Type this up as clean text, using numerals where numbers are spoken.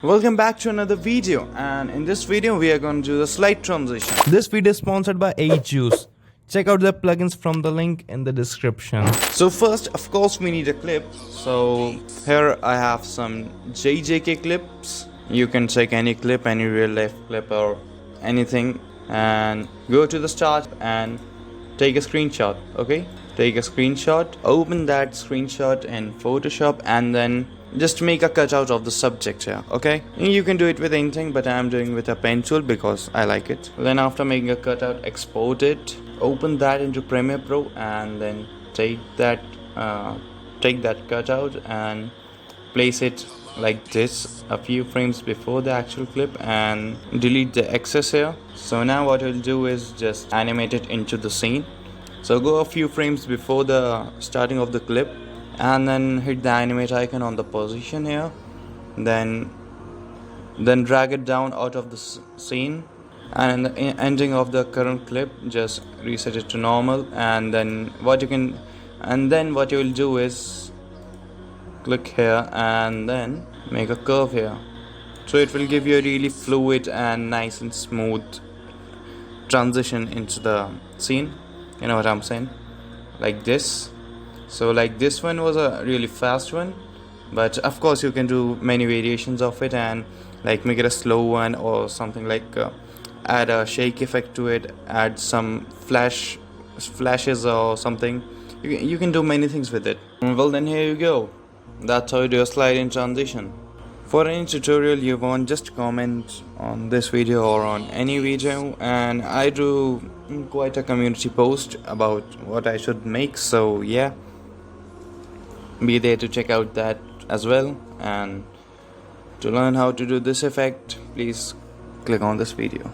Welcome back to another video, and in this video we are going to do the slide transition. This video is sponsored by Juice. Check out the plugins from the link in the description. So first, of course, we need a clip. So here I have some JJK clips. You can take any clip, any real life clip or anything, and go to the start and take a screenshot. Okay, take a screenshot, open that screenshot in Photoshop, and then just make a cutout of the subject here. Okay, you can do it with anything, but I'm doing with a pen tool because I like it. Then after making a cutout, export it, open that into Premiere Pro, and then take that cutout and place it like this a few frames before the actual clip, and delete the excess here. So now what we'll do is just animate it into the scene. So go a few frames before the starting of the clip, and then hit the animate icon on the position here, then drag it down out of the scene, and in the ending of the current clip just reset it to normal. And then what you will do is click here and then make a curve here, so it will give you a really fluid and nice and smooth transition into the scene. You know what I'm saying? Like this. So like this one was a really fast one, but of course you can do many variations of it and like make it a slow one or something, like add a shake effect to it, add some flashes or something. You can do many things with it. Well, then here you go. That's how you do a slide in transition. For any tutorial you want, just comment on this video or on any video, and I do quite a community post about what I should make, so yeah, be there to check out that as well. And to learn how to do this effect, please click on this video.